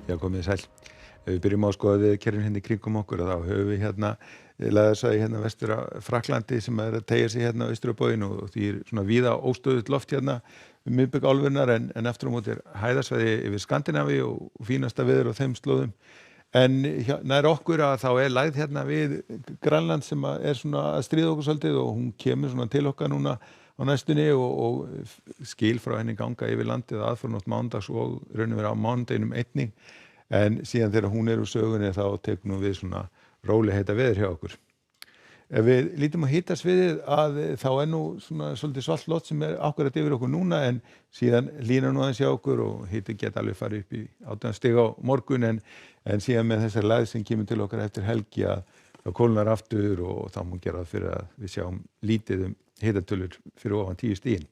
Já, komið sæl. Ef við byrjum á að skoða veðurkerfin hérna í kringum okkur þá höfum við hérna lægðarsvæði hérna vestur af Frakklandi sem er að teygja sig hérna austur á bóginn og því er svona víða óstöðugt loft hérna miðbik álfunnar en aftur á móti er hæðarsvæði yfir Skandinavíu og fínasta veður á þeim slóðum. En nær okkur að þá er lægð hérna við Grænland sem er svona að stríða okkur svolítið og hún kemur svona til okkar núna á næstunni og skil frá henni ganga yfir landið aðfarnótt mánudags og raun og vera á mánudeginum einnig. En síðan þegar hún er úr sögunni þá tekur við svona rólegheita veður hjá okkur. Ef við lítum á hitasviðið að þá er nú svona svolítið svalt loft sem er akkurat yfir okkur núna en síðan hlýnar nú aðeins hjá okkur og hiti geta alveg farið upp í 18 stig á morgun en síðan með þessar lægð sem kemur til okkar eftir helgi að þá kólnar aftur og þá má gera það fyrir að við sjáum lítið hitatölur fyrir ofan 10 stigin.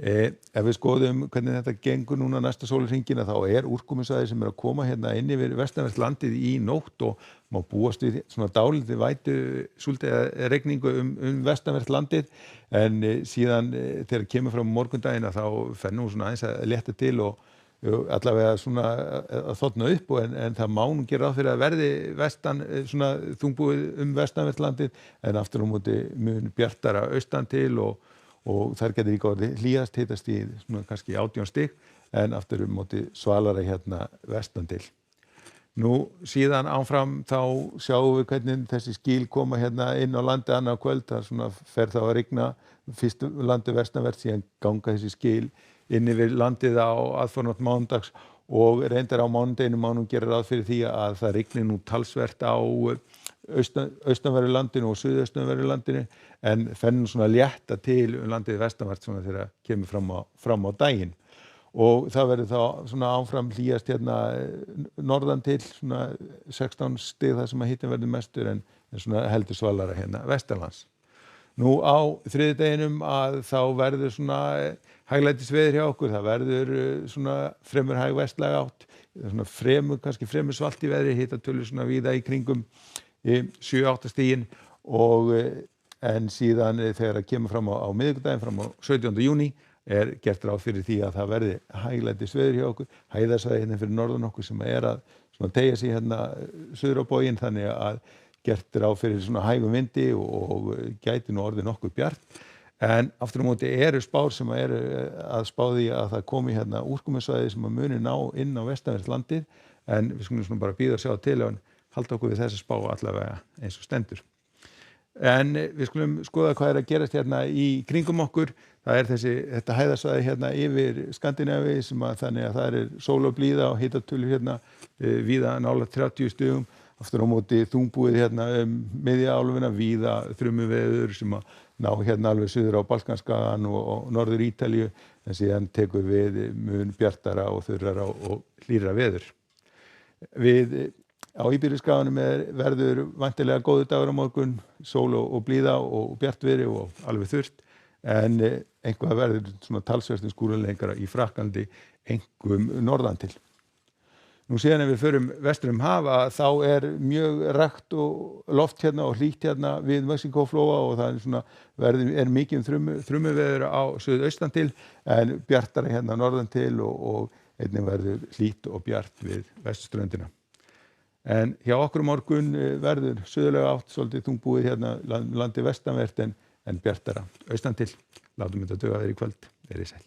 Ef við skoðum hvernig þetta gengur núna næsta sólarhringina þá er úrkomusvæði sem er að koma hérna inn yfir vestanvert landið í nótt og má búast við svona dálítið vætu súldið regningu vestanvert landið en síðan þegar kemur fram morgundaginn þá fer nú svona aðeins að létta til og allavega svona að þorna upp en það má nú gera ráð fyrir að verði vestan svona þungbúið vestanvert landið en aftur á móti mun bjartara austan til og þar getur líka orðið hlýjast hitastigið svona kannski 18 stig en aftur móti svalara hérna vestan til. Nú síðan áfram þá sjáum við hvernig þessi skil koma hérna inn á landið annað kvöld, það svona fer þá að rigna fyrst landið vestanvert síðan ganga þessi skil inn yfir landið á aðfarnótt mánudags og reyndar á mánudeginum má nú gera ráð fyrir því að það rigni nú talsvert á austanverðu landinu og suðaustanverðu landinu en fennum svona létta til landið vestanvert svona þegar kemur fram á daginn og það verður þá svona áfram hlýjast hérna norðan til svona 16 stig þar sem að hitinn verður mestur en svona heldur svalara hérna vestanlands. Nú á þriðjudeginum að þá verður svona hæglætisveður hjá okkur, það verður svona fremur hæg vestlæg átt, svona kannski fremur svalt í veðri, hitatölur svona víða í kringum 7-8 stigin og en síðan þegar það kemur fram á miðvikudaginn fram á 17. júní er gert ráð fyrir því að það verði hæglætisveður hjá okkur, hæðarsvæði hérna fyrir norðan okkur sem er að svona teygja sig hérna suður á bóginn þannig að gert ráð fyrir svona hægum vindi og gæti nú orðið nokkuð bjart en aftur á móti eru spár sem eru að spá því að það komi hérna úrkomusvæði sem að muni ná inn á vestanvert landið en við skulum svona bara bíða og sjá til og halda okkur við þessa spá allavega eins og stendur. En við skulum skoða hvað er að gerast hérna í kringum okkur. Það er þetta hæðarsvæði hérna yfir Skandinavíu sem að þannig að það er sól og blíða og hitatölur hérna víða nálægt 30 stigum. Aftur á móti þungbúið hérna miðja álfuna víða þrumuveður sem að ná hérna alveg suður á Balkanskagann og norður Ítalíu en síðan tekur við mun bjartara og þurrara og hlýrra veður. Á Íberíuskaganum verður væntanlega góður dagur á morgun, sól og blíða og bjartviðri og alveg þurrt en eitthvað verður svona talsvert skúralengra í Frakklandi einkum norðan til. Nú síðan ef við förum vestur hafa þá er mjög rakt og loft hérna og hlýtt hérna við Mexíkóflóa og það er svona mikið þrumuveður á suðaustan til en bjartara hérna norðan til og einnig verður hlýtt og bjart við vesturströndina. En hjá okkur morgun verður suðurlega átt svolítið þungbúið hérna landið vestanvert en bjartara austan til. Látum þetta duga fyrir í kvöld. Verið sæl.